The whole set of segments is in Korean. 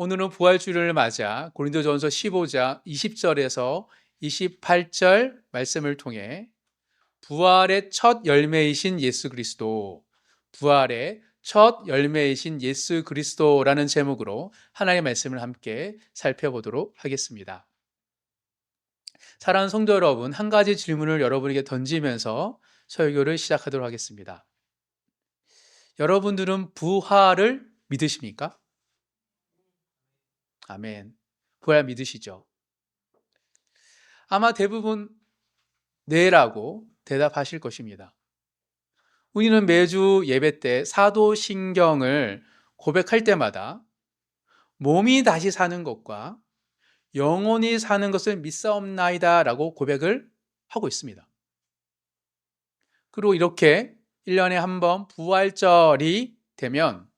오늘은 부활주일을 맞아 고린도전서 15장 20절에서 28절 말씀을 통해 부활의 첫 열매이신 예수 그리스도, 부활의 첫 열매이신 예수 그리스도라는 제목으로 하나님의 말씀을 함께 살펴보도록 하겠습니다. 사랑하는 성도 여러분, 한 가지 질문을 여러분에게 던지면서 설교를 시작하도록 하겠습니다. 여러분들은 부활을 믿으십니까? 아멘. 부활 믿으시죠? 아마 대부분 네라고 대답하실 것입니다. 우리는 매주 예배 때 사도신경을 고백할 때마다 몸이 다시 사는 것과 영혼이 사는 것을 믿사옵나이다 라고 고백을 하고 있습니다. 그리고 이렇게 1년에 한 번 부활절이 되면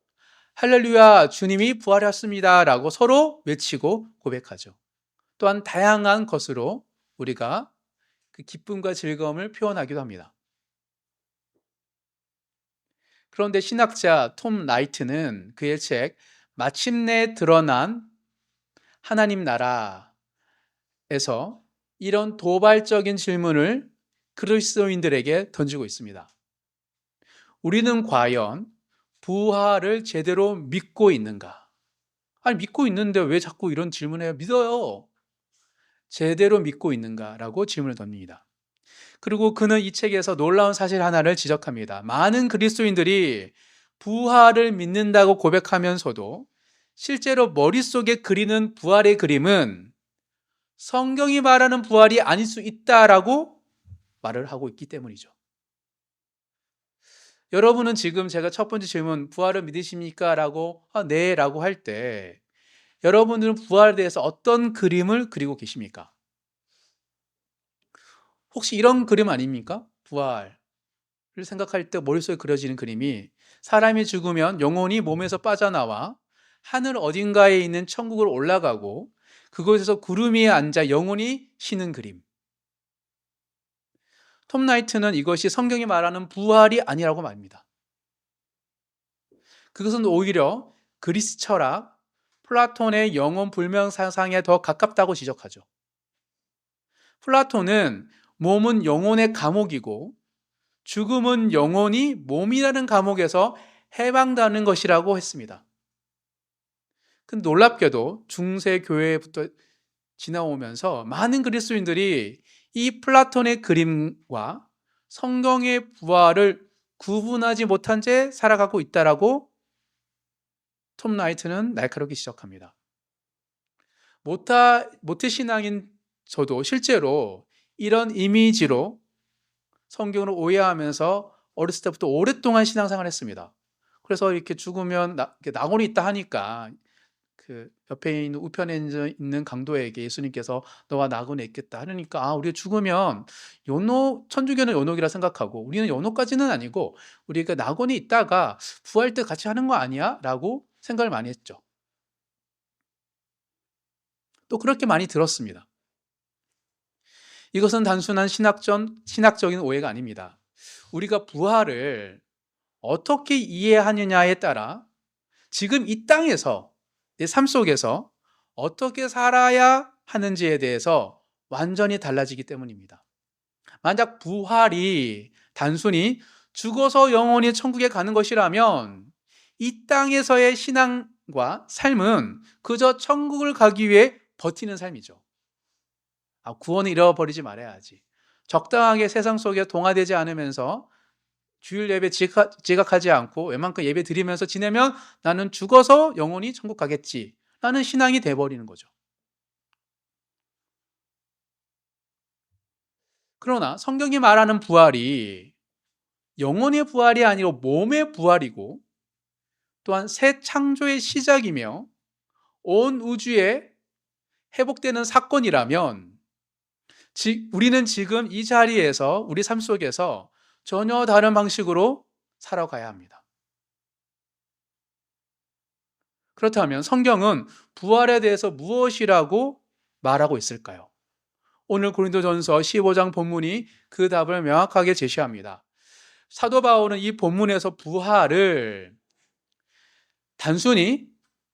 할렐루야 주님이 부활하셨습니다 라고 서로 외치고 고백하죠. 또한 다양한 것으로 우리가 그 기쁨과 즐거움을 표현하기도 합니다. 그런데 신학자 톰 라이트는 그의 책 마침내 드러난 하나님 나라에서 이런 도발적인 질문을 그리스도인들에게 던지고 있습니다. 우리는 과연 부활을 제대로 믿고 있는가? 아니, 믿고 있는데 왜 자꾸 이런 질문을 해요? 믿어요. 제대로 믿고 있는가라고 질문을 던집니다. 그리고 그는 이 책에서 놀라운 사실 하나를 지적합니다. 많은 그리스도인들이 부활을 믿는다고 고백하면서도 실제로 머릿속에 그리는 부활의 그림은 성경이 말하는 부활이 아닐 수 있다라고 말을 하고 있기 때문이죠. 여러분은 지금 제가 첫 번째 질문, 부활을 믿으십니까? 라고, 네, 라고 할 때, 여러분들은 부활에 대해서 어떤 그림을 그리고 계십니까? 혹시 이런 그림 아닙니까? 부활을 생각할 때 머릿속에 그려지는 그림이 사람이 죽으면 영혼이 몸에서 빠져나와 하늘 어딘가에 있는 천국으로 올라가고 그곳에서 구름 위에 앉아 영혼이 쉬는 그림. 톰 라이트는 이것이 성경이 말하는 부활이 아니라고 말합니다. 그것은 오히려 그리스 철학, 플라톤의 영혼 불명 사상에 더 가깝다고 지적하죠. 플라톤은 몸은 영혼의 감옥이고 죽음은 영혼이 몸이라는 감옥에서 해방되는 것이라고 했습니다. 근데 놀랍게도 중세 교회부터 지나오면서 많은 그리스도인들이 이 플라톤의 그림과 성경의 부활을 구분하지 못한 채 살아가고 있다라고 톰 라이트는 날카롭게 지적합니다. 모태신앙인 저도 실제로 이런 이미지로 성경을 오해하면서 어렸을 때부터 오랫동안 신앙생활을 했습니다. 그래서 이렇게 죽으면 낙원이 있다 하니까 그 옆에 있는 우편에 있는 강도에게 예수님께서 너와 낙원에 있겠다 하니까 우리가 죽으면 천주교는 연옥이라 생각하고 우리는 연옥까지는 아니고 우리가 낙원에 있다가 부활 때 같이 하는 거 아니야? 라고 생각을 많이 했죠. 또 그렇게 많이 들었습니다. 이것은 단순한 신학적인 오해가 아닙니다. 우리가 부활을 어떻게 이해하느냐에 따라 지금 이 땅에서 내 삶 속에서 어떻게 살아야 하는지에 대해서 완전히 달라지기 때문입니다. 만약 부활이 단순히 죽어서 영원히 천국에 가는 것이라면 이 땅에서의 신앙과 삶은 그저 천국을 가기 위해 버티는 삶이죠. 구원을 잃어버리지 말아야지. 적당하게 세상 속에 동화되지 않으면서 주일 예배 지각하지 않고 웬만큼 예배 드리면서 지내면 나는 죽어서 영원히 천국 가겠지 라는 신앙이 돼버리는 거죠. 그러나 성경이 말하는 부활이 영혼의 부활이 아니고 몸의 부활이고 또한 새 창조의 시작이며 온 우주에 회복되는 사건이라면 우리는 지금 이 자리에서 우리 삶 속에서 전혀 다른 방식으로 살아가야 합니다. 그렇다면 성경은 부활에 대해서 무엇이라고 말하고 있을까요? 오늘 고린도전서 15장 본문이 그 답을 명확하게 제시합니다. 사도 바울은 이 본문에서 부활을 단순히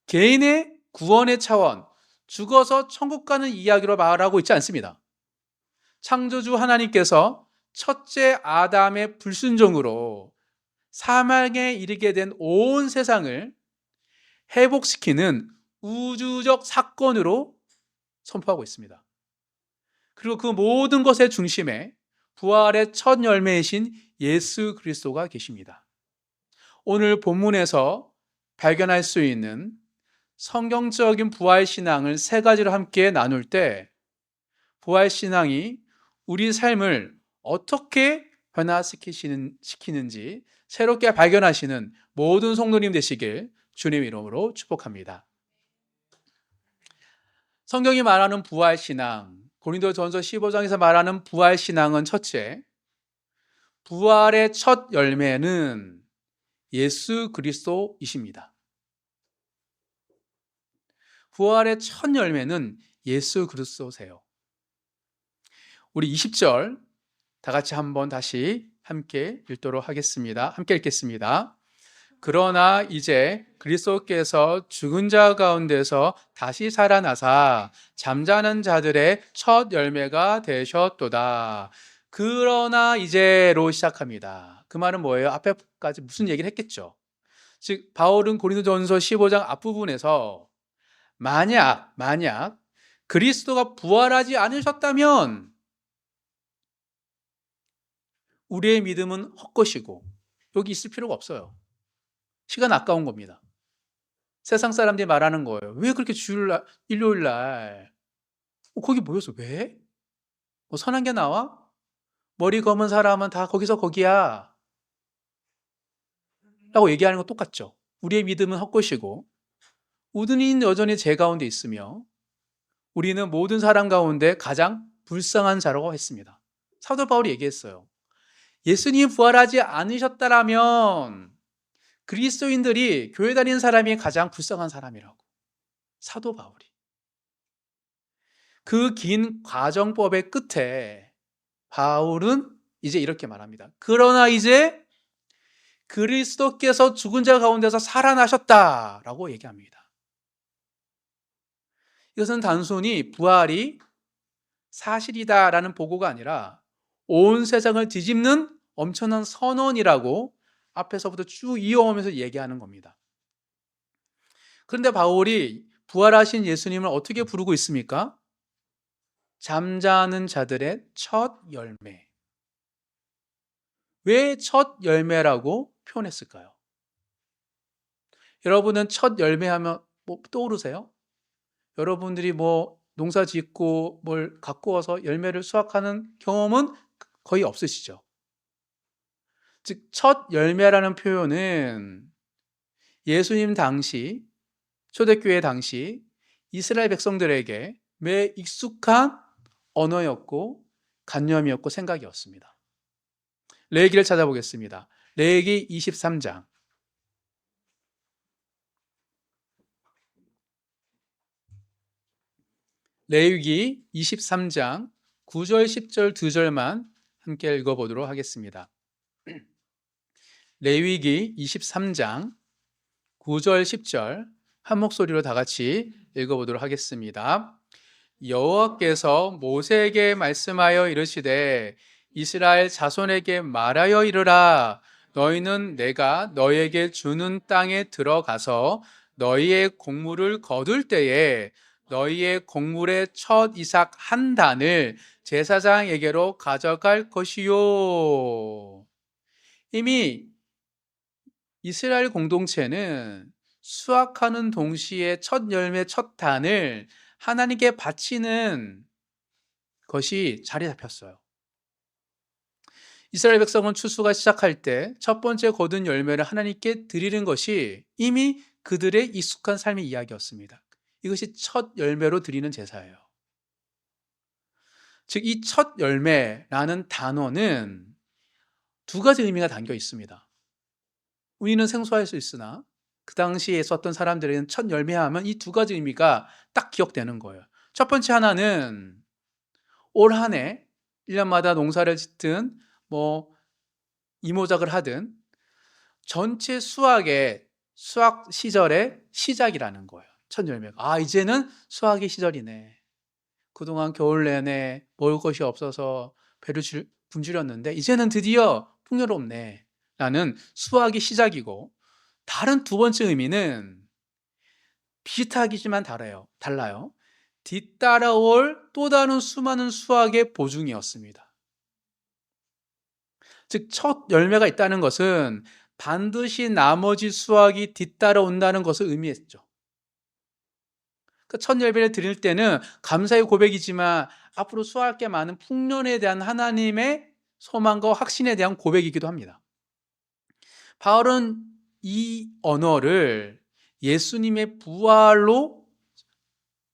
개인의 구원의 차원, 죽어서 천국 가는 이야기로 말하고 있지 않습니다. 창조주 하나님께서 첫째 아담의 불순종으로 사망에 이르게 된 온 세상을 회복시키는 우주적 사건으로 선포하고 있습니다. 그리고 그 모든 것의 중심에 부활의 첫 열매이신 예수 그리스도가 계십니다. 오늘 본문에서 발견할 수 있는 성경적인 부활 신앙을 세 가지로 함께 나눌 때, 부활 신앙이 우리 삶을 어떻게 변화시키는지 새롭게 발견하시는 모든 성도님 되시길 주님 이름으로 축복합니다. 성경이 말하는 부활 신앙, 고린도전서 15장에서 말하는 부활 신앙은 첫째, 부활의 첫 열매는 예수 그리스도이십니다. 부활의 첫 열매는 예수 그리스도세요. 우리 20절 다 같이 한번 다시 함께 읽도록 하겠습니다. 함께 읽겠습니다. 그러나 이제 그리스도께서 죽은 자 가운데서 다시 살아나사 잠자는 자들의 첫 열매가 되셨도다. 그러나 이제로 시작합니다. 그 말은 뭐예요? 앞에까지 무슨 얘기를 했겠죠. 즉 바울은 고린도전서 15장 앞부분에서 만약 그리스도가 부활하지 않으셨다면 우리의 믿음은 헛것이고 여기 있을 필요가 없어요. 시간 아까운 겁니다. 세상 사람들이 말하는 거예요. 왜 그렇게 주일날, 일요일날 거기 모여서 왜? 뭐 선한 게 나와? 머리 검은 사람은 다 거기서 거기야 라고 얘기하는 거 똑같죠. 우리의 믿음은 헛것이고 우리는 여전히 죄 가운데 있으며 우리는 모든 사람 가운데 가장 불쌍한 자라고 했습니다. 사도 바울이 얘기했어요. 예수님이 부활하지 않으셨다라면 그리스도인들이 교회 다니는 사람이 가장 불쌍한 사람이라고. 사도 바울이. 그 긴 과정법의 끝에 바울은 이제 이렇게 말합니다. 그러나 이제 그리스도께서 죽은 자 가운데서 살아나셨다라고 얘기합니다. 이것은 단순히 부활이 사실이다라는 보고가 아니라 온 세상을 뒤집는 엄청난 선언이라고 앞에서부터 쭉 이어오면서 얘기하는 겁니다. 그런데 바울이 부활하신 예수님을 어떻게 부르고 있습니까? 잠자는 자들의 첫 열매. 왜 첫 열매라고 표현했을까요? 여러분은 첫 열매하면 뭐 떠오르세요? 여러분들이 뭐 농사 짓고 뭘 갖고 와서 열매를 수확하는 경험은 거의 없으시죠? 즉, 첫 열매라는 표현은 예수님 당시, 초대교회 당시 이스라엘 백성들에게 매우 익숙한 언어였고 관념이었고 생각이었습니다. 레위기를 찾아보겠습니다. 레위기 23장. 레위기 23장 9절, 10절, 2절만 함께 읽어보도록 하겠습니다. 레위기 23장 9절, 10절 한 목소리로 다 같이 읽어보도록 하겠습니다. 여호와께서 모세에게 말씀하여 이르시되 이스라엘 자손에게 말하여 이르라. 너희는 내가 너희에게 주는 땅에 들어가서 너희의 곡물을 거둘 때에 너희의 곡물의 첫 이삭 한 단을 제사장에게로 가져갈 것이요. 이미 이스라엘 공동체는 수확하는 동시에 첫 열매 첫 단을 하나님께 바치는 것이 자리 잡혔어요. 이스라엘 백성은 추수가 시작할 때 첫 번째 거둔 열매를 하나님께 드리는 것이 이미 그들의 익숙한 삶의 이야기였습니다. 이것이 첫 열매로 드리는 제사예요. 즉, 이 첫 열매라는 단어는 두 가지 의미가 담겨 있습니다. 우리는 생소할 수 있으나 그 당시에 썼던 사람들은 첫 열매하면 이 두 가지 의미가 딱 기억되는 거예요. 첫 번째 하나는 올 한 해 1년마다 농사를 짓든 뭐 이모작을 하든 전체 수확 시절의 시작이라는 거예요. 첫 열매가. 이제는 수확의 시절이네. 그동안 겨울 내내 먹을 것이 없어서 배를 굶주렸는데 이제는 드디어 풍요롭네 라는 수확의 시작이고, 다른 두 번째 의미는 비슷하기지만 달라요. 뒤따라올 또 다른 수많은 수확의 보증이었습니다. 즉, 첫 열매가 있다는 것은 반드시 나머지 수확이 뒤따라온다는 것을 의미했죠. 첫 열매를 드릴 때는 감사의 고백이지만 앞으로 수확할 게 많은 풍년에 대한 하나님의 소망과 확신에 대한 고백이기도 합니다. 바울은 이 언어를 예수님의 부활로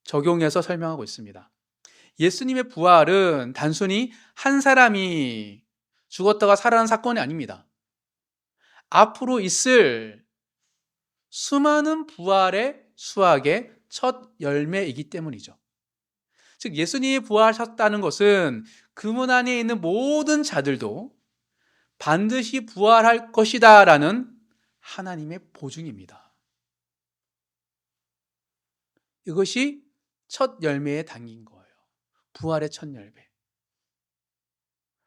적용해서 설명하고 있습니다. 예수님의 부활은 단순히 한 사람이 죽었다가 살아난 사건이 아닙니다. 앞으로 있을 수많은 부활의 수확의 첫 열매이기 때문이죠. 즉, 예수님이 부활하셨다는 것은 그분 안에 있는 모든 자들도 반드시 부활할 것이다 라는 하나님의 보증입니다. 이것이 첫 열매에 담긴 거예요. 부활의 첫 열매.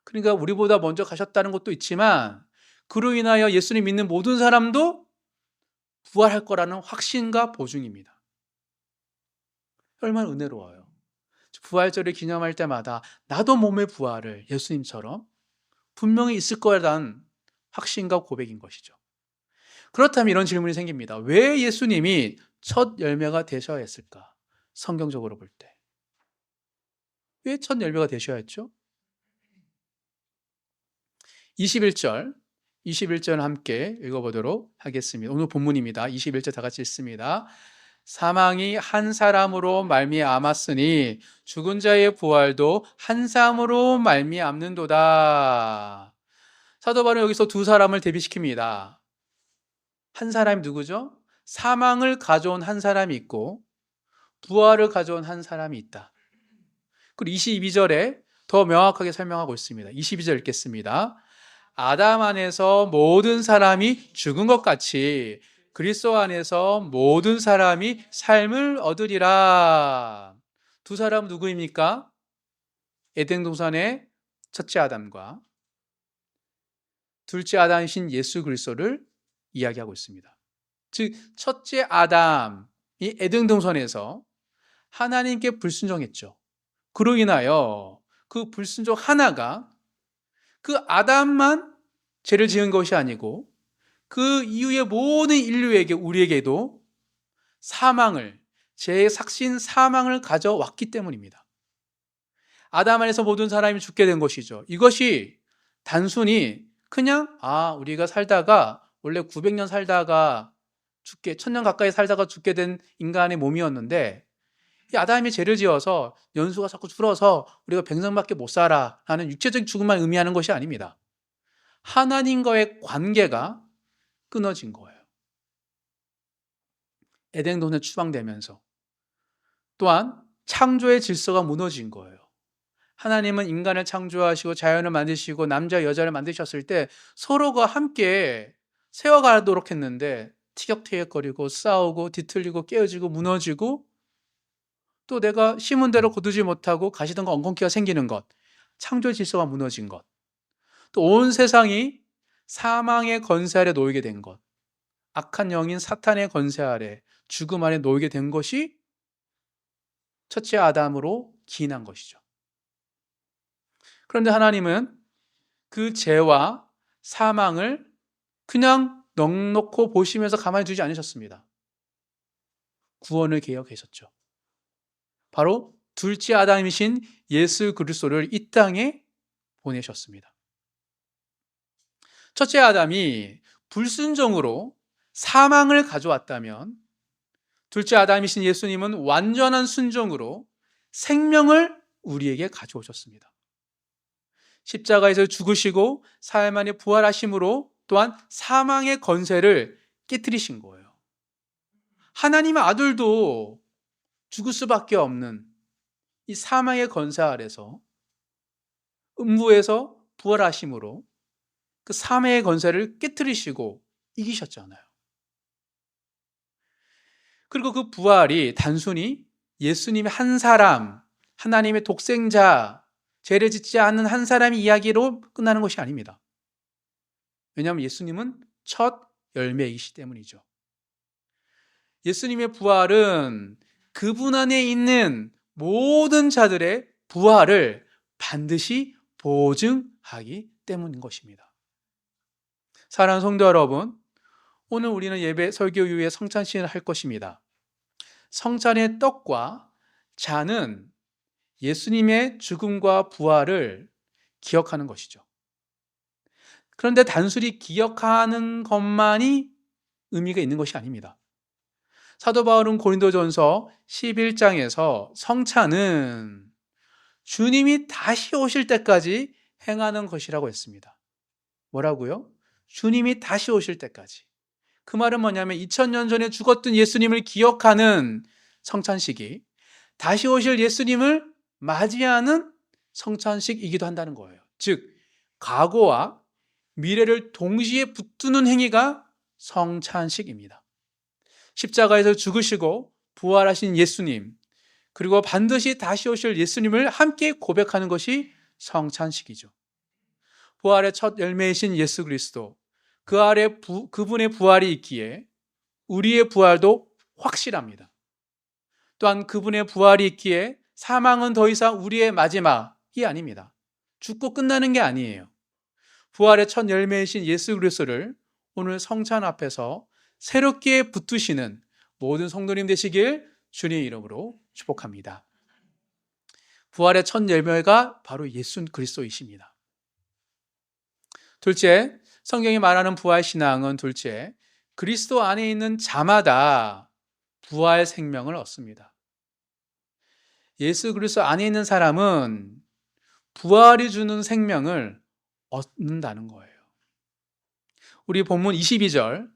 그러니까 우리보다 먼저 가셨다는 것도 있지만 그로 인하여 예수님 믿는 모든 사람도 부활할 거라는 확신과 보증입니다. 얼마나 은혜로워요. 부활절을 기념할 때마다 나도 몸의 부활을 예수님처럼 분명히 있을 거라는 확신과 고백인 것이죠. 그렇다면 이런 질문이 생깁니다. 왜 예수님이 첫 열매가 되셔야 했을까? 성경적으로 볼 때. 왜 첫 열매가 되셔야 했죠? 21절 함께 읽어보도록 하겠습니다. 오늘 본문입니다. 21절 다 같이 읽습니다. 사망이 한 사람으로 말미암았으니 죽은 자의 부활도 한 사람으로 말미암는도다. 사도 바울은 여기서 두 사람을 대비시킵니다. 한 사람이 누구죠? 사망을 가져온 한 사람이 있고 부활을 가져온 한 사람이 있다. 그리고 22절에 더 명확하게 설명하고 있습니다. 22절 읽겠습니다. 아담 안에서 모든 사람이 죽은 것 같이 그리스도 안에서 모든 사람이 삶을 얻으리라. 두 사람 누구입니까? 에덴 동산의 첫째 아담과 둘째 아담이신 예수 그리스도를 이야기하고 있습니다. 즉, 첫째 아담이 에덴 동산에서 하나님께 불순종했죠. 그로 인하여 그 불순종 하나가 그 아담만 죄를 지은 것이 아니고 그 이후의 모든 인류에게, 우리에게도 죄의 삭신 사망을 가져왔기 때문입니다. 아담 안에서 모든 사람이 죽게 된 것이죠. 이것이 단순히 그냥 우리가 살다가 원래 900년 살다가 1000년 가까이 살다가 죽게 된 인간의 몸이었는데 이 아담이 죄를 지어서 연수가 자꾸 줄어서 우리가 100년밖에 못 살아 하는 육체적 죽음만 의미하는 것이 아닙니다. 하나님과의 관계가 끊어진 거예요. 에덴 동산에 추방되면서 또한 창조의 질서가 무너진 거예요. 하나님은 인간을 창조하시고 자연을 만드시고 남자 여자를 만드셨을 때 서로가 함께 세워가도록 했는데 티격태격거리고 싸우고 뒤틀리고 깨어지고 무너지고 또 내가 심은 대로 거두지 못하고 가시던가 엉겅퀴가 생기는 것, 창조 질서가 무너진 것, 또 온 세상이 사망의 권세 아래 놓이게 된 것, 악한 영인 사탄의 권세 아래 죽음 아래 놓이게 된 것이 첫째 아담으로 기인한 것이죠. 그런데 하나님은 그 죄와 사망을 그냥 넉넉히 보시면서 가만히 두지 않으셨습니다. 구원을 계획하셨죠. 바로 둘째 아담이신 예수 그리스도를 이 땅에 보내셨습니다. 첫째 아담이 불순종으로 사망을 가져왔다면 둘째 아담이신 예수님은 완전한 순종으로 생명을 우리에게 가져오셨습니다. 십자가에서 죽으시고 사흘 만에 부활하심으로 또한 사망의 권세를 깨뜨리신 거예요. 하나님의 아들도 죽을 수밖에 없는 이 사망의 권세 아래서 음부에서 부활하심으로 그 사망의 권세를 깨뜨리시고 이기셨잖아요. 그리고 그 부활이 단순히 예수님의 한 사람, 하나님의 독생자, 죄를 짓지 않는 한 사람의 이야기로 끝나는 것이 아닙니다. 왜냐하면 예수님은 첫 열매이기 때문이죠. 예수님의 부활은 그분 안에 있는 모든 자들의 부활을 반드시 보증하기 때문인 것입니다. 사랑하는 성도 여러분, 오늘 우리는 예배 설교 이후에 성찬식을 할 것입니다. 성찬의 떡과 잔은 예수님의 죽음과 부활을 기억하는 것이죠. 그런데 단순히 기억하는 것만이 의미가 있는 것이 아닙니다. 사도 바울은 고린도전서 11장에서 성찬은 주님이 다시 오실 때까지 행하는 것이라고 했습니다. 뭐라고요? 주님이 다시 오실 때까지. 그 말은 뭐냐면 2000년 전에 죽었던 예수님을 기억하는 성찬식이 다시 오실 예수님을 맞이하는 성찬식이기도 한다는 거예요. 즉, 과거와 미래를 동시에 붙드는 행위가 성찬식입니다. 십자가에서 죽으시고 부활하신 예수님, 그리고 반드시 다시 오실 예수님을 함께 고백하는 것이 성찬식이죠. 부활의 첫 열매이신 예수 그리스도, 그 아래 그분의 부활이 있기에 우리의 부활도 확실합니다. 또한 그분의 부활이 있기에 사망은 더 이상 우리의 마지막이 아닙니다. 죽고 끝나는 게 아니에요. 부활의 첫 열매이신 예수 그리스도를 오늘 성찬 앞에서 새롭게 붙드시는 모든 성도님 되시길 주님의 이름으로 축복합니다. 부활의 첫 열매가 바로 예수 그리스도이십니다. 둘째, 성경이 말하는 부활 신앙은 둘째, 그리스도 안에 있는 자마다 부활 생명을 얻습니다. 예수 그리스도 안에 있는 사람은 부활이 주는 생명을 얻는다는 거예요. 우리 본문 22절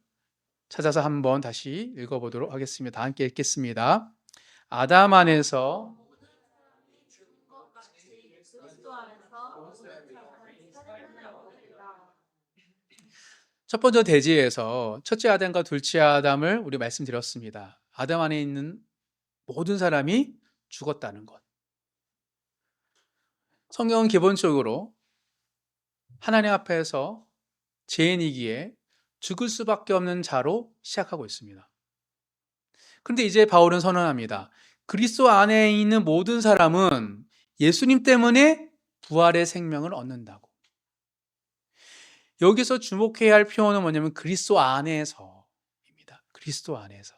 찾아서 한번 다시 읽어보도록 하겠습니다. 함께 읽겠습니다. 아담 안에서 첫 번째 대지에서 첫째 아담과 둘째 아담을 우리 말씀드렸습니다. 아담 안에 있는 모든 사람이 죽었다는 것. 성경은 기본적으로 하나님 앞에서 죄인이기에 죽을 수밖에 없는 자로 시작하고 있습니다. 그런데 이제 바울은 선언합니다. 그리스도 안에 있는 모든 사람은 예수님 때문에 부활의 생명을 얻는다고. 여기서 주목해야 할 표현은 뭐냐면 그리스도 안에서입니다. 그리스도 안에서.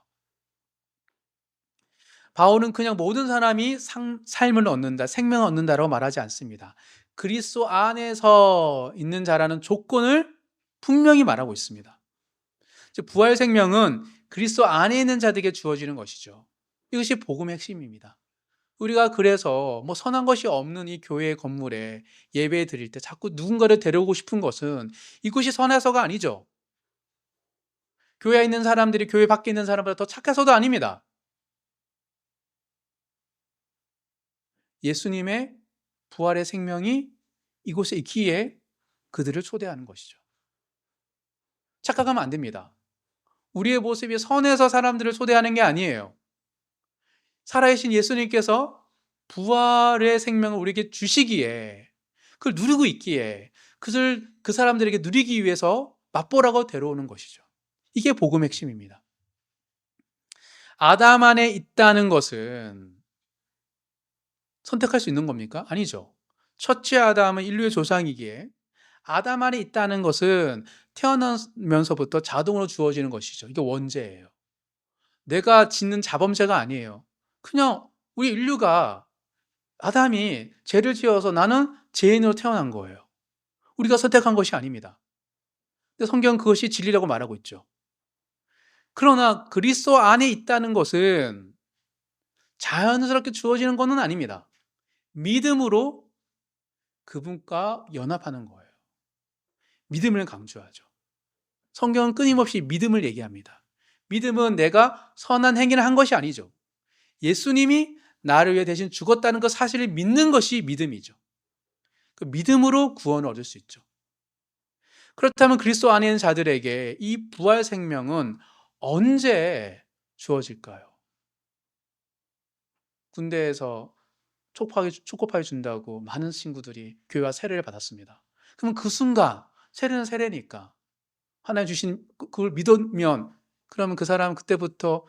바울은 그냥 모든 사람이 삶을 얻는다, 생명을 얻는다라고 말하지 않습니다. 그리스도 안에서 있는 자라는 조건을 분명히 말하고 있습니다. 즉, 부활 생명은 그리스도 안에 있는 자들에게 주어지는 것이죠. 이것이 복음의 핵심입니다. 우리가 그래서 선한 것이 없는 이 교회 건물에 예배 드릴 때 자꾸 누군가를 데려오고 싶은 것은 이곳이 선해서가 아니죠. 교회에 있는 사람들이 교회 밖에 있는 사람보다 더 착해서도 아닙니다. 예수님의 부활의 생명이 이곳에 있기에 그들을 초대하는 것이죠. 착각하면 안 됩니다. 우리의 모습이 선해서 사람들을 초대하는 게 아니에요. 살아계신 예수님께서 부활의 생명을 우리에게 주시기에, 그걸 누리고 있기에 그 사람들에게 누리기 위해서 맛보라고 데려오는 것이죠. 이게 복음의 핵심입니다. 아담 안에 있다는 것은 선택할 수 있는 겁니까? 아니죠. 첫째 아담은 인류의 조상이기에 아담 안에 있다는 것은 태어나면서부터 자동으로 주어지는 것이죠. 이게 원죄예요. 내가 짓는 자범죄가 아니에요. 그냥 우리 인류가, 아담이 죄를 지어서 나는 죄인으로 태어난 거예요. 우리가 선택한 것이 아닙니다. 근데 성경은 그것이 진리라고 말하고 있죠. 그러나 그리스도 안에 있다는 것은 자연스럽게 주어지는 것은 아닙니다. 믿음으로 그분과 연합하는 거예요. 믿음을 강조하죠. 성경은 끊임없이 믿음을 얘기합니다. 믿음은 내가 선한 행위를 한 것이 아니죠. 예수님이 나를 위해 대신 죽었다는 그 사실을 믿는 것이 믿음이죠. 그 믿음으로 구원을 얻을 수 있죠. 그렇다면 그리스도 안에 있는 자들에게 이 부활 생명은 언제 주어질까요? 군대에서 초코파이 준다고 많은 친구들이 교회와 세례를 받았습니다. 그러면 그 순간 세례는 세례니까 하나님 주신 그걸 믿으면 그러면 그 사람은 그때부터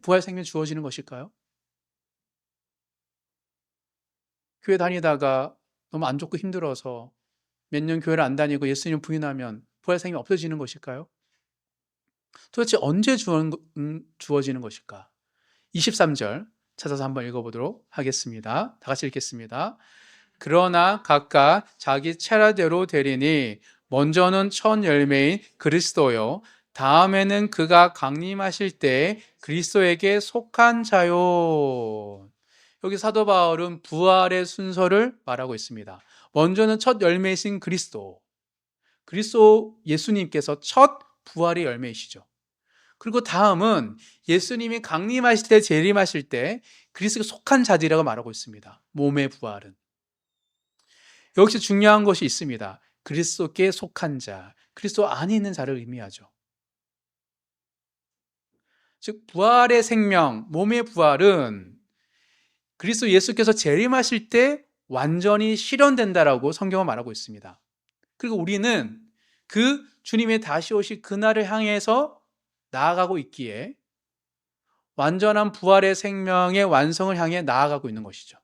부활 생명이 주어지는 것일까요? 교회 다니다가 너무 안 좋고 힘들어서 몇 년 교회를 안 다니고 예수님 부인하면 부활 생명이 없어지는 것일까요? 도대체 언제 주어지는 것일까? 23절 찾아서 한번 읽어보도록 하겠습니다. 다 같이 읽겠습니다. 그러나 각각 자기 체라대로 되리니 먼저는 첫 열매인 그리스도요, 다음에는 그가 강림하실 때 그리스도에게 속한 자요. 여기 사도 바울은 부활의 순서를 말하고 있습니다. 먼저는 첫 열매이신 그리스도 예수님께서 첫 부활의 열매이시죠. 그리고 다음은 예수님이 강림하실 때, 재림하실 때 그리스도에 속한 자들이라고 말하고 있습니다. 몸의 부활은. 여기서 중요한 것이 있습니다. 그리스도께 속한 자, 그리스도 안에 있는 자를 의미하죠. 즉 부활의 생명, 몸의 부활은 그리스도 예수께서 재림하실 때 완전히 실현된다라고 성경은 말하고 있습니다. 그리고 우리는 그 주님의 다시 오실 그날을 향해서 나아가고 있기에 완전한 부활의 생명의 완성을 향해 나아가고 있는 것이죠.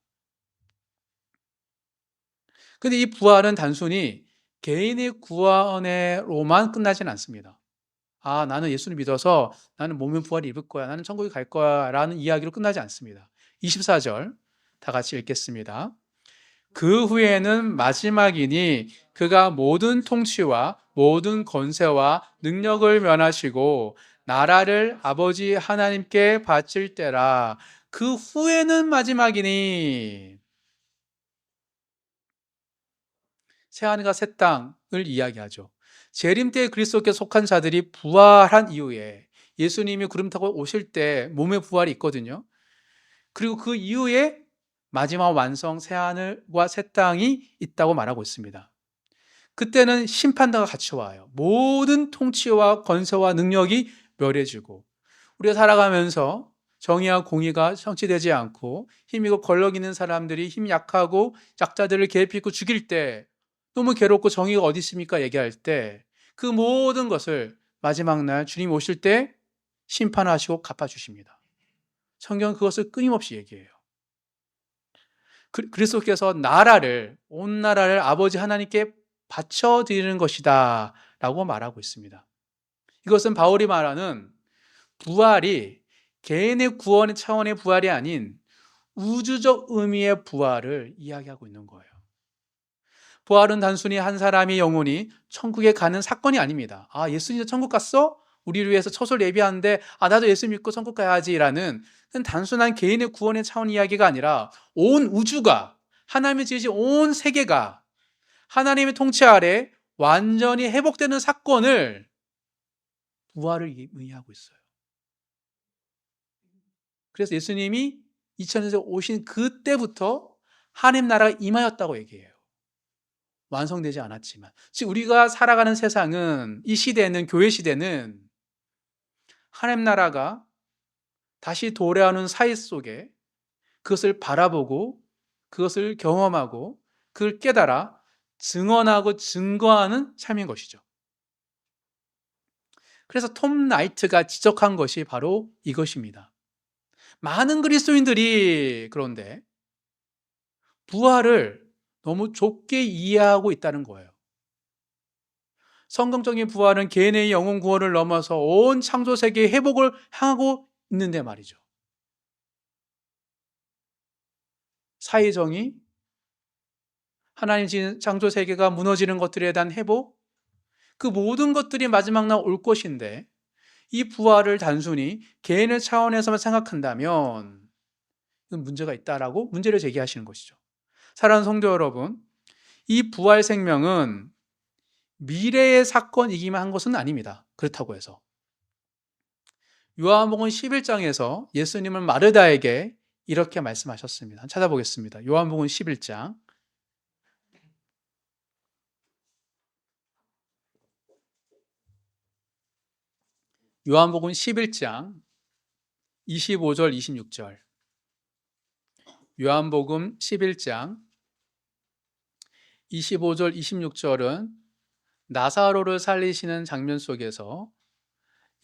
근데 이 부활은 단순히 개인의 구원으로만 끝나진 않습니다. 아, 나는 예수를 믿어서 나는 몸의 부활을 입을 거야, 나는 천국에 갈 거야 라는 이야기로 끝나지 않습니다. 24절 다 같이 읽겠습니다. 그 후에는 마지막이니 그가 모든 통치와 모든 권세와 능력을 면하시고 나라를 아버지 하나님께 바칠 때라. 그 후에는 마지막이니, 새하늘과 새 땅을 이야기하죠. 재림 때 그리스도께 속한 자들이 부활한 이후에 예수님이 구름 타고 오실 때 몸의 부활이 있거든요. 그리고 그 이후에 마지막 완성 새하늘과 새 땅이 있다고 말하고 있습니다. 그때는 심판대가 같이 와요. 모든 통치와 권세와 능력이 멸해지고 우리가 살아가면서 정의와 공의가 성취되지 않고 힘이고 권력 있는 사람들이 힘 약하고 약자들을 괴롭히고 죽일 때 너무 괴롭고 정의가 어디 있습니까? 얘기할 때 그 모든 것을 마지막 날 주님 오실 때 심판하시고 갚아주십니다. 성경은 그것을 끊임없이 얘기해요. 그리스도께서 온 나라를 아버지 하나님께 바쳐드리는 것이다 라고 말하고 있습니다. 이것은 바울이 말하는 부활이 개인의 구원의 차원의 부활이 아닌 우주적 의미의 부활을 이야기하고 있는 거예요. 부활은 단순히 한 사람의 영혼이 천국에 가는 사건이 아닙니다. 아, 예수님 천국 갔어? 우리를 위해서 처소를 예비하는데 나도 예수 믿고 천국 가야지라는 단순한 개인의 구원의 차원 이야기가 아니라 온 우주가, 하나님이 지으신 온 세계가 하나님의 통치 아래 완전히 회복되는 사건을 부활을 의미하고 있어요. 그래서 예수님이 2000년에 오신 그때부터 하나님 나라가 임하였다고 얘기해요. 완성되지 않았지만. 즉 우리가 살아가는 세상은, 이 시대는, 교회 시대는 하나님 나라가 다시 도래하는 사이 속에 그것을 바라보고 그것을 경험하고 그걸 깨달아 증언하고 증거하는 삶인 것이죠. 그래서 톰 나이트가 지적한 것이 바로 이것입니다. 많은 그리스도인들이 그런데 부활을 너무 좁게 이해하고 있다는 거예요. 성경적인 부활은 개인의 영혼 구원을 넘어서 온 창조 세계의 회복을 향하고 있는데 말이죠. 사회정의, 하나님 지은 창조 세계가 무너지는 것들에 대한 회복, 그 모든 것들이 마지막 날 올 것인데 이 부활을 단순히 개인의 차원에서만 생각한다면 이건 문제가 있다라고 문제를 제기하시는 것이죠. 사랑하는 성도 여러분, 이 부활 생명은 미래의 사건이기만 한 것은 아닙니다. 그렇다고 해서 요한복음 11장에서 예수님은 마르다에게 이렇게 말씀하셨습니다. 찾아보겠습니다. 요한복음 11장. 요한복음 11장 25절 26절. 요한복음 11장 25절 26절은 나사로를 살리시는 장면 속에서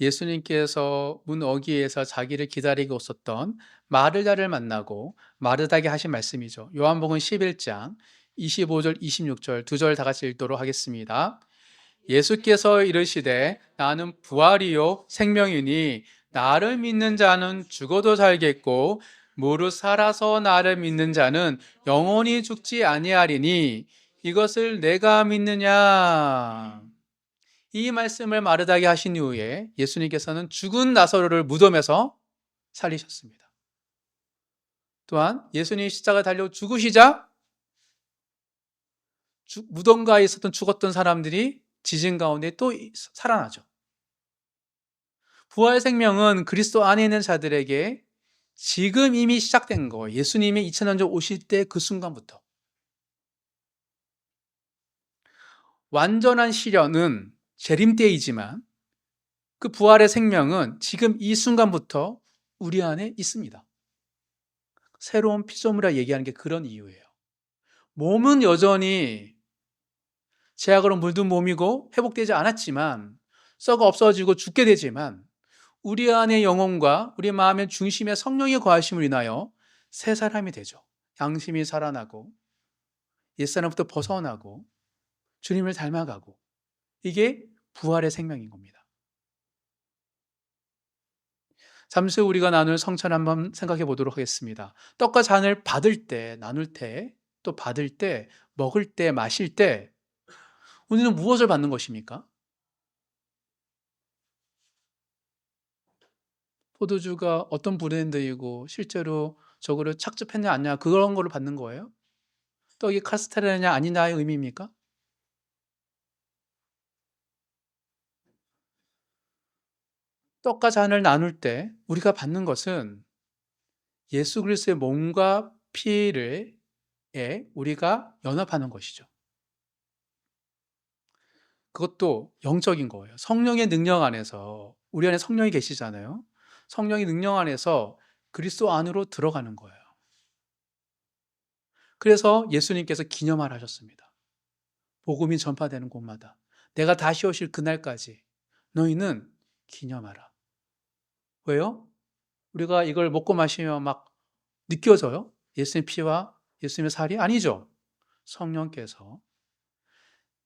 예수님께서 문 어귀에서 자기를 기다리고 있었던 마르다를 만나고 마르다에게 하신 말씀이죠. 요한복음 11장 25절 26절 두 절 다 같이 읽도록 하겠습니다. 예수께서 이르시되 나는 부활이요 생명이니 나를 믿는 자는 죽어도 살겠고 무릇 살아서 나를 믿는 자는 영원히 죽지 아니하리니 이것을 내가 믿느냐. 이 말씀을 마르다게 하신 이후에 예수님께서는 죽은 나사로를 무덤에서 살리셨습니다. 또한 예수님이 십자가에 달려 죽으시자 무덤가에 있었던 죽었던 사람들이 지진 가운데 또 살아나죠. 부활 생명은 그리스도 안에 있는 자들에게 지금 이미 시작된 거예요. 예수님이 2000년 전 오실 때 그 순간부터. 완전한 시련은 재림 때이지만 그 부활의 생명은 지금 이 순간부터 우리 안에 있습니다. 새로운 피조물이라 얘기하는 게 그런 이유예요. 몸은 여전히 제약으로 물든 몸이고 회복되지 않았지만 썩어 없어지고 죽게 되지만 우리 안의 영혼과 우리 마음의 중심에 성령의 거하심을 인하여 새 사람이 되죠. 양심이 살아나고 옛사람부터 벗어나고 주님을 닮아가고 이게 부활의 생명인 겁니다. 잠시 후 우리가 나눌 성찬 한번 생각해 보도록 하겠습니다. 떡과 잔을 받을 때, 나눌 때, 또 받을 때, 먹을 때, 마실 때 우리는 무엇을 받는 것입니까? 포도주가 어떤 브랜드이고 실제로 저거를 착즙했냐 아니냐 그런 거를 받는 거예요? 떡이 카스테라냐 아니냐의 의미입니까? 떡과 잔을 나눌 때 우리가 받는 것은 예수 그리스도의 몸과 피를 우리가 연합하는 것이죠. 그것도 영적인 거예요. 성령의 능력 안에서 우리 안에 성령이 계시잖아요. 성령의 능력 안에서 그리스도 안으로 들어가는 거예요. 그래서 예수님께서 기념하라 하셨습니다. 복음이 전파되는 곳마다 내가 다시 오실 그날까지 너희는 기념하라. 왜요? 우리가 이걸 먹고 마시면 막 느껴져요? 예수님의 피와 예수님의 살이? 아니죠. 성령께서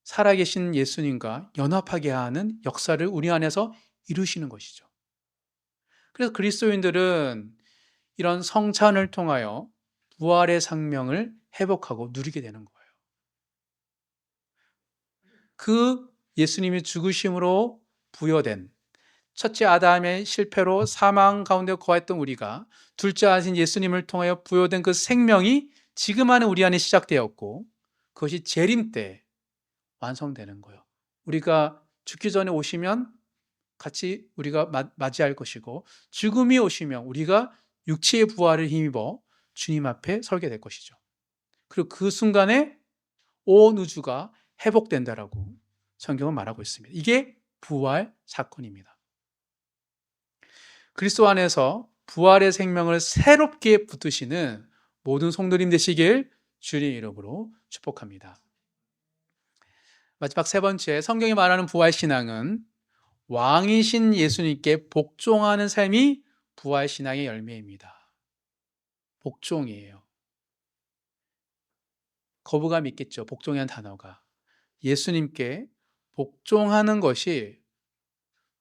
살아계신 예수님과 연합하게 하는 역사를 우리 안에서 이루시는 것이죠. 그래서 그리스도인들은 이런 성찬을 통하여 부활의 생명을 회복하고 누리게 되는 거예요. 그 예수님이 죽으심으로 부여된 첫째 아담의 실패로 사망 가운데 거했던 우리가 둘째 아신 예수님을 통하여 부여된 그 생명이 지금 안에 우리 안에 시작되었고 그것이 재림 때 완성되는 거예요. 우리가 죽기 전에 오시면 같이 우리가 맞이할 것이고 죽음이 오시면 우리가 육체의 부활을 힘입어 주님 앞에 설게 될 것이죠. 그리고 그 순간에 온 우주가 회복된다라고 성경은 말하고 있습니다. 이게 부활 사건입니다. 그리스도 안에서 부활의 생명을 새롭게 붙드시는 모든 성도님 되시길 주님 이름으로 축복합니다. 마지막 세 번째, 성경이 말하는 부활 신앙은 왕이신 예수님께 복종하는 삶이 부활 신앙의 열매입니다. 복종이에요. 거부감 있겠죠. 복종이라는 단어가. 예수님께 복종하는 것이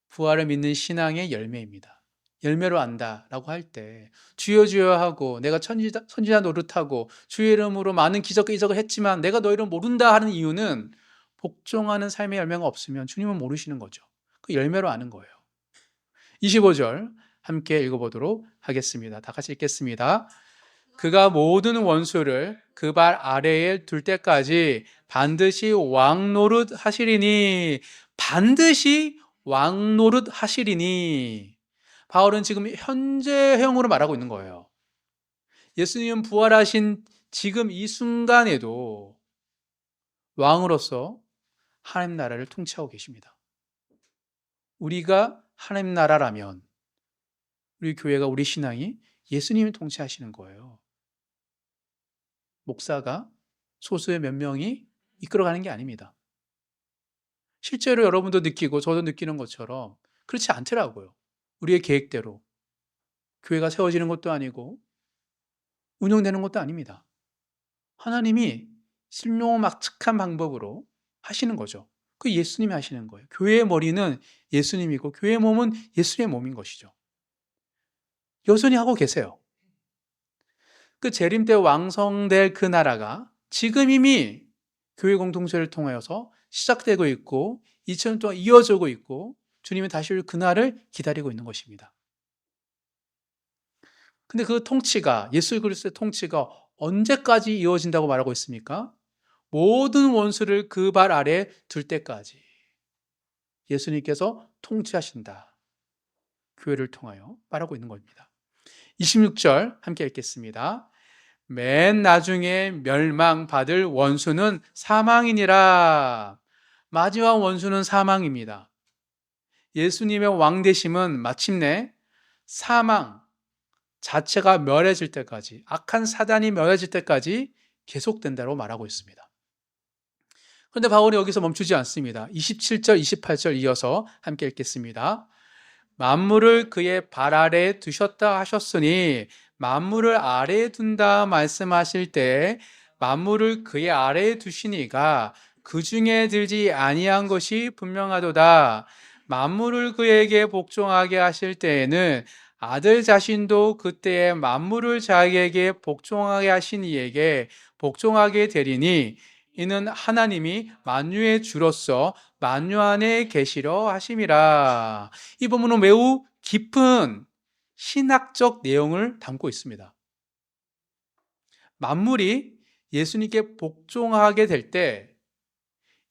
부활을 믿는 신앙의 열매입니다. 열매로 안다라고 할 때 주여 주여 하고 내가 선지자 노릇하고 주의 이름으로 많은 기적 이적을 했지만 내가 너희를 모른다 하는 이유는 복종하는 삶의 열매가 없으면 주님은 모르시는 거죠. 그 열매로 아는 거예요. 25절 함께 읽어보도록 하겠습니다. 다 같이 읽겠습니다. 그가 모든 원수를 그 발 아래에 둘 때까지 반드시 왕노릇 하시리니 반드시 왕노릇 하시리니 바울은 지금 현재형으로 말하고 있는 거예요. 예수님은 부활하신 지금 이 순간에도 왕으로서 하나님 나라를 통치하고 계십니다. 우리가 하나님 나라라면 우리 교회가 우리 신앙이 예수님이 통치하시는 거예요. 목사가 소수의 몇 명이 이끌어가는 게 아닙니다. 실제로 여러분도 느끼고 저도 느끼는 것처럼 그렇지 않더라고요. 우리의 계획대로 교회가 세워지는 것도 아니고 운영되는 것도 아닙니다. 하나님이 신묘막측한 방법으로 하시는 거죠. 그 예수님이 하시는 거예요. 교회의 머리는 예수님이고 교회의 몸은 예수님의 몸인 것이죠. 여전히 하고 계세요. 그 재림 때 왕성될 그 나라가 지금 이미 교회 공동체를 통하여서 시작되고 있고 2000년 동안 이어지고 있고 주님이 다시 올 그날을 기다리고 있는 것입니다. 근데 그 통치가 예수 그리스도의 통치가 언제까지 이어진다고 말하고 있습니까? 모든 원수를 그 발 아래 둘 때까지 예수님께서 통치하신다. 교회를 통하여 말하고 있는 겁니다. 26절 함께 읽겠습니다. 맨 나중에 멸망받을 원수는 사망이니라. 마지막 원수는 사망입니다. 예수님의 왕되심은 마침내 사망 자체가 멸해질 때까지, 악한 사단이 멸해질 때까지 계속된다고 말하고 있습니다. 그런데 바울이 여기서 멈추지 않습니다. 27절, 28절 이어서 함께 읽겠습니다. 만물을 그의 발 아래 두셨다 하셨으니 만물을 아래에 둔다 말씀하실 때 만물을 그의 아래에 두시니가 그 중에 들지 아니한 것이 분명하도다. 만물을 그에게 복종하게 하실 때에는 아들 자신도 그때에 만물을 자기에게 복종하게 하신 이에게 복종하게 되리니 이는 하나님이 만유의 주로서 만유 안에 계시려 하심이라. 이 본문은 매우 깊은 신학적 내용을 담고 있습니다. 만물이 예수님께 복종하게 될 때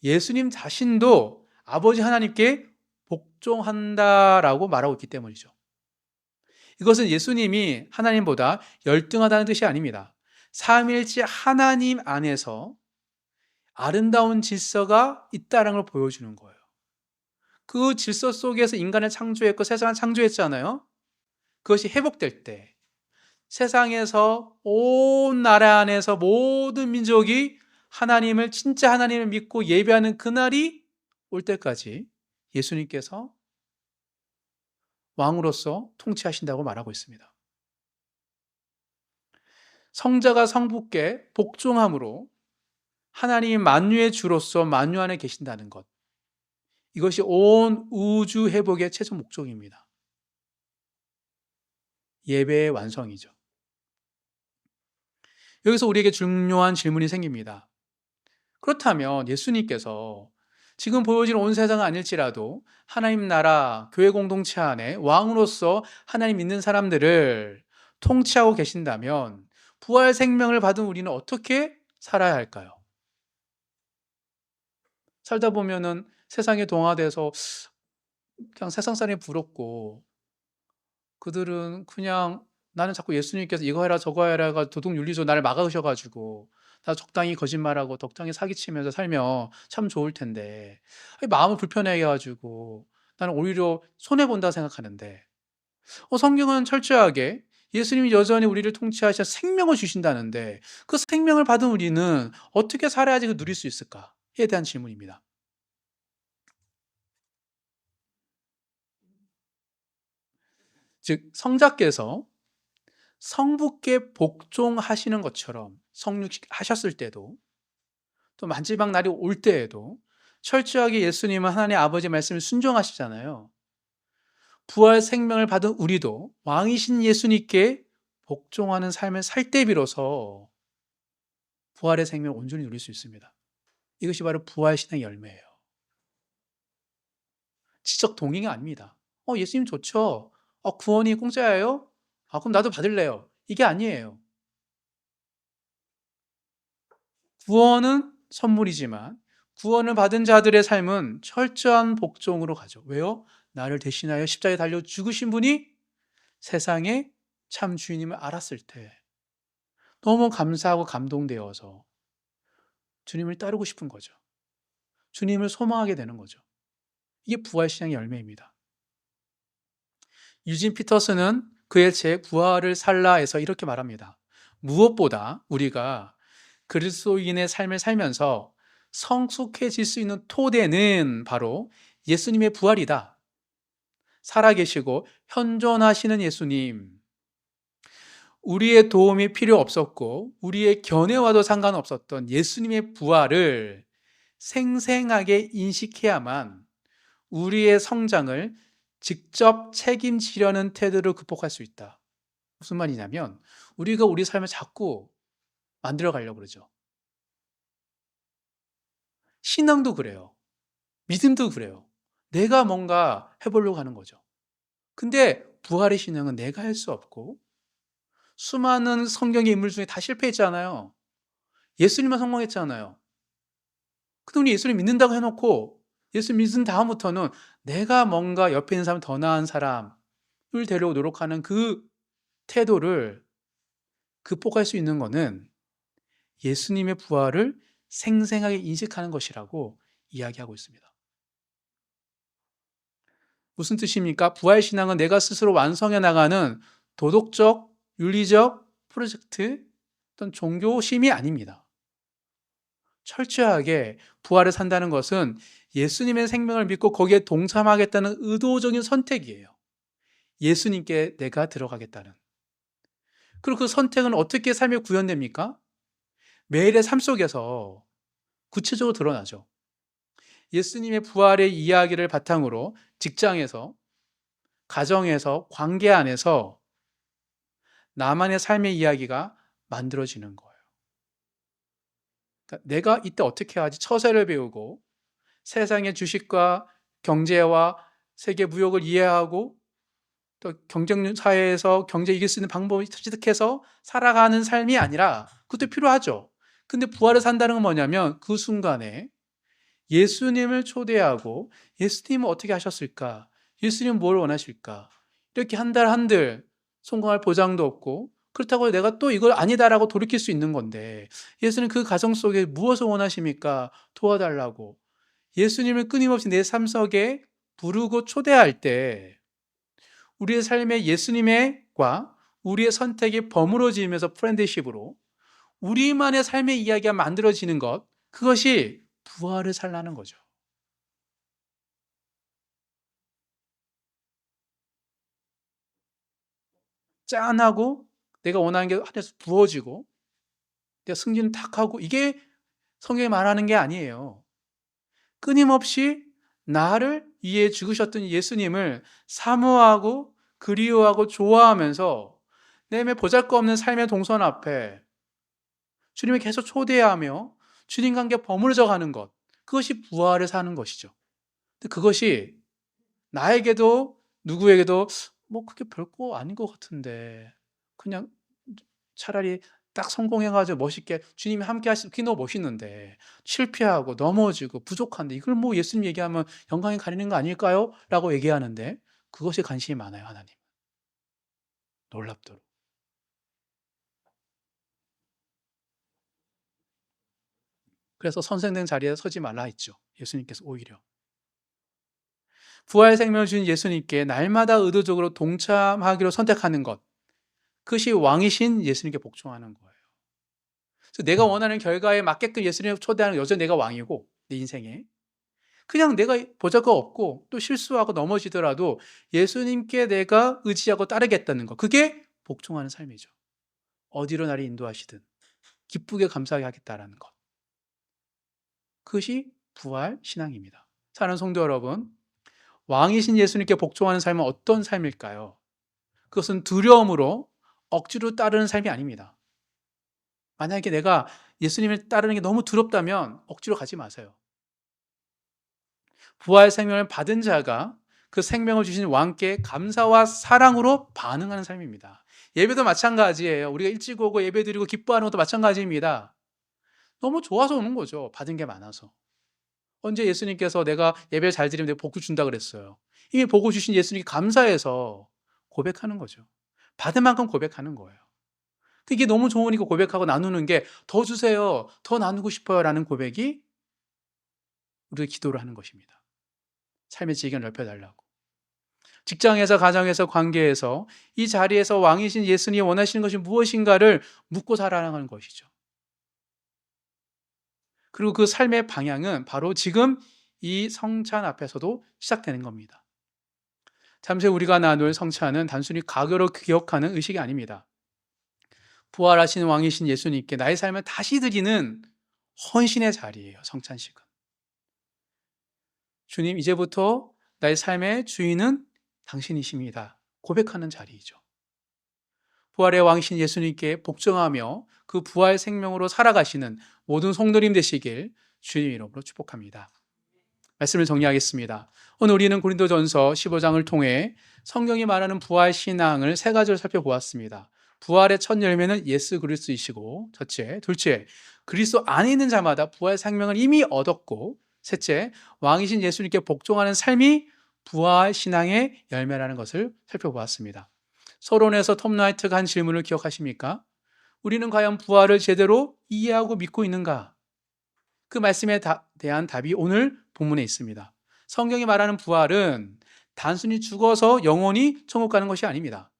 예수님 자신도 아버지 하나님께 복종한다라고 말하고 있기 때문이죠. 이것은 예수님이 하나님보다 열등하다는 뜻이 아닙니다. 삼위일체 하나님 안에서 아름다운 질서가 있다는 걸 보여주는 거예요. 그 질서 속에서 인간을 창조했고 세상을 창조했잖아요. 그것이 회복될 때 세상에서 온 나라 안에서 모든 민족이 하나님을 진짜 하나님을 믿고 예배하는 그날이 올 때까지 예수님께서 왕으로서 통치하신다고 말하고 있습니다. 성자가 성부께 복종함으로 하나님이 만유의 주로서 만유 안에 계신다는 것, 이것이 온 우주 회복의 최종 목적입니다. 예배의 완성이죠. 여기서 우리에게 중요한 질문이 생깁니다. 그렇다면 예수님께서 지금 보여지는 온 세상은 아닐지라도 하나님 나라, 교회 공동체 안에 왕으로서 하나님 믿는 사람들을 통치하고 계신다면 부활 생명을 받은 우리는 어떻게 살아야 할까요? 살다 보면은 세상에 동화돼서 그냥 세상 사람이 부럽고 그들은 그냥 나는 자꾸 예수님께서 이거 해라 저거 해라가 도둑윤리적으로 나를 막으셔가지고 나 적당히 거짓말하고 적당히 사기치면서 살면 참 좋을 텐데 마음을 불편하게 해가지고 나는 오히려 손해본다 생각하는데 성경은 철저하게 예수님이 여전히 우리를 통치하셔 생명을 주신다는데 그 생명을 받은 우리는 어떻게 살아야지 그 누릴 수 있을까에 대한 질문입니다. 즉 성자께서 성부께 복종하시는 것처럼 성육하셨을 때도 또 마지막 날이 올 때에도 철저하게 예수님은 하나님 아버지의 말씀을 순종하시잖아요. 부활 생명을 받은 우리도 왕이신 예수님께 복종하는 삶을 살 때 비로소 부활의 생명을 온전히 누릴 수 있습니다. 이것이 바로 부활신앙의 열매예요. 지적 동의가 아닙니다. 예수님 좋죠. 구원이 공짜예요? 그럼 나도 받을래요. 이게 아니에요. 구원은 선물이지만 구원을 받은 자들의 삶은 철저한 복종으로 가죠. 왜요? 나를 대신하여 십자가에 달려 죽으신 분이 세상의 참 주인임을 알았을 때 너무 감사하고 감동되어서 주님을 따르고 싶은 거죠. 주님을 소망하게 되는 거죠. 이게 부활신앙의 열매입니다. 유진 피터스는 그의 책 부활을 살라에서 이렇게 말합니다. 무엇보다 우리가 그리스도인의 삶을 살면서 성숙해질 수 있는 토대는 바로 예수님의 부활이다. 살아계시고 현존하시는 예수님, 우리의 도움이 필요 없었고 우리의 견해와도 상관없었던 예수님의 부활을 생생하게 인식해야만 우리의 성장을 직접 책임지려는 태도를 극복할 수 있다. 무슨 말이냐면 우리가 우리 삶을 자꾸 만들어 가려고 그러죠. 신앙도 그래요. 믿음도 그래요. 내가 뭔가 해보려고 하는 거죠. 근데 부활의 신앙은 내가 할 수 없고 수많은 성경의 인물 중에 다 실패했잖아요. 예수님만 성공했잖아요. 근데 우리 예수님 믿는다고 해놓고 예수 믿은 다음부터는 내가 뭔가 옆에 있는 사람 더 나은 사람을 되려고 노력하는 그 태도를 극복할 수 있는 거는 예수님의 부활을 생생하게 인식하는 것이라고 이야기하고 있습니다. 무슨 뜻입니까? 부활 신앙은 내가 스스로 완성해 나가는 도덕적, 윤리적 프로젝트, 어떤 종교심이 아닙니다. 철저하게 부활을 산다는 것은 예수님의 생명을 믿고 거기에 동참하겠다는 의도적인 선택이에요. 예수님께 내가 들어가겠다는. 그리고 그 선택은 어떻게 삶에 구현됩니까? 매일의 삶 속에서 구체적으로 드러나죠. 예수님의 부활의 이야기를 바탕으로 직장에서, 가정에서, 관계 안에서 나만의 삶의 이야기가 만들어지는 거예요. 그러니까 내가 이때 어떻게 하지? 처세를 배우고 세상의 주식과 경제와 세계 무역을 이해하고 또 경쟁 사회에서 경제 이길 수 있는 방법을 터득해서 살아가는 삶이 아니라 그것도 필요하죠. 근데 부활을 산다는 건 뭐냐면 그 순간에 예수님을 초대하고 예수님은 어떻게 하셨을까? 예수님은 뭘 원하실까? 이렇게 한 달 한들 성공할 보장도 없고 그렇다고 내가 또 이걸 아니다라고 돌이킬 수 있는 건데 예수님 그 가정 속에 무엇을 원하십니까? 도와달라고. 예수님을 끊임없이 내 삶 속에 부르고 초대할 때 우리의 삶에 예수님과 우리의 선택이 버무러지면서 프렌드십으로 우리만의 삶의 이야기가 만들어지는 것, 그것이 부활을 살라는 거죠. 짠하고 내가 원하는 게 하늘에서 부어지고 내가 승진 탁 하고 이게 성경이 말하는 게 아니에요. 끊임없이 나를 위해 죽으셨던 예수님을 사모하고 그리워하고 좋아하면서 내 보잘것없는 삶의 동선 앞에 주님을 계속 초대하며 주님과 함께 버무려져 가는 것, 그것이 부활을 사는 것이죠. 근데 그것이 나에게도 누구에게도 뭐 그게 별거 아닌 것 같은데 그냥 차라리 딱 성공해가지고 멋있게 주님이 함께 하시면 그게 너무 멋있는데 실패하고 넘어지고 부족한데 이걸 뭐 예수님 얘기하면 영광이 가리는 거 아닐까요? 라고 얘기하는데 그것에 관심이 많아요, 하나님. 놀랍도록. 그래서 선생된 자리에 서지 말라 했죠. 예수님께서 오히려. 부활 생명을 주신 예수님께 날마다 의도적으로 동참하기로 선택하는 것. 그것이 왕이신 예수님께 복종하는 거예요. 그래서 내가 원하는 결과에 맞게끔 예수님을 초대하는 여전히 내가 왕이고 내 인생에. 그냥 내가 보잘것 없고 또 실수하고 넘어지더라도 예수님께 내가 의지하고 따르겠다는 것. 그게 복종하는 삶이죠. 어디로 나를 인도하시든 기쁘게 감사하게 하겠다라는 것. 그것이 부활 신앙입니다. 사랑하는 성도 여러분, 왕이신 예수님께 복종하는 삶은 어떤 삶일까요? 그것은 두려움으로 억지로 따르는 삶이 아닙니다. 만약에 내가 예수님을 따르는 게 너무 두렵다면 억지로 가지 마세요. 부활 생명을 받은 자가 그 생명을 주신 왕께 감사와 사랑으로 반응하는 삶입니다. 예배도 마찬가지예요. 우리가 일찍 오고 예배 드리고 기뻐하는 것도 마찬가지입니다. 너무 좋아서 오는 거죠. 받은 게 많아서. 언제 예수님께서 내가 예배를 잘 드리면 내가 복을 준다 그랬어요. 이미 복을 주신 예수님께 감사해서 고백하는 거죠. 받은 만큼 고백하는 거예요. 이게 너무 좋으니까 고백하고 나누는 게 더 주세요. 더 나누고 싶어요. 라는 고백이 우리가 기도를 하는 것입니다. 삶의 지경을 넓혀달라고. 직장에서, 가정에서, 관계에서 이 자리에서 왕이신 예수님이 원하시는 것이 무엇인가를 묻고 살아가는 것이죠. 그리고 그 삶의 방향은 바로 지금 이 성찬 앞에서도 시작되는 겁니다. 잠시 후 우리가 나눌 성찬은 단순히 과거로 기억하는 의식이 아닙니다. 부활하신 왕이신 예수님께 나의 삶을 다시 드리는 헌신의 자리예요. 성찬식은. 주님, 이제부터 나의 삶의 주인은 당신이십니다. 고백하는 자리이죠. 부활의 왕이신 예수님께 복종하며 그 부활 생명으로 살아가시는 모든 성도님 되시길 주님 이름으로 축복합니다. 말씀을 정리하겠습니다. 오늘 우리는 고린도전서 15장을 통해 성경이 말하는 부활 신앙을 세 가지로 살펴보았습니다. 부활의 첫 열매는 예수 그리스도이시고, 첫째, 둘째, 그리스도 안에 있는 자마다 부활 생명을 이미 얻었고, 셋째, 왕이신 예수님께 복종하는 삶이 부활 신앙의 열매라는 것을 살펴보았습니다. 서론에서 톰 라이트가 한 질문을 기억하십니까? 우리는 과연 부활을 제대로 이해하고 믿고 있는가? 그 말씀에 대한 답이 오늘 본문에 있습니다. 성경이 말하는 부활은 단순히 죽어서 영원히 천국 가는 것이 아닙니다.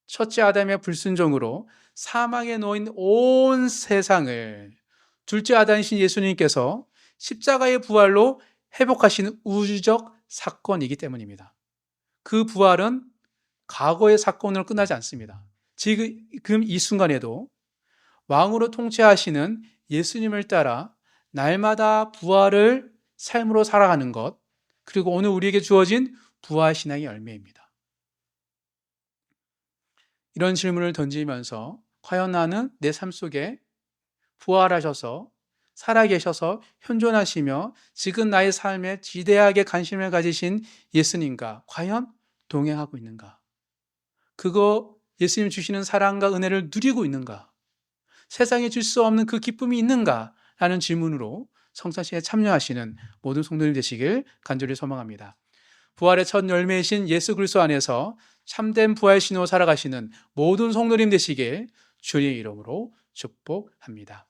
첫째 아담의 불순종으로 사망에 놓인 온 세상을 둘째 아담이신 예수님께서 십자가의 부활로 회복하시는 우주적 사건이기 때문입니다. 그 부활은 과거의 사건으로 끝나지 않습니다. 지금 이 순간에도 왕으로 통치하시는 예수님을 따라 날마다 부활을 삶으로 살아가는 것, 그리고 오늘 우리에게 주어진 부활신앙의 열매입니다. 이런 질문을 던지면서 과연 나는 내 삶 속에 부활하셔서 살아계셔서 현존하시며 지금 나의 삶에 지대하게 관심을 가지신 예수님과 과연 동행하고 있는가? 그거 예수님 주시는 사랑과 은혜를 누리고 있는가? 세상에 줄 수 없는 그 기쁨이 있는가? 라는 질문으로 성찬식에 참여하시는 모든 성도들 되시길 간절히 소망합니다. 부활의 첫 열매이신 예수 그리스도 안에서 참된 부활 신으로 살아가시는 모든 성도님 되시길 주의 이름으로 축복합니다.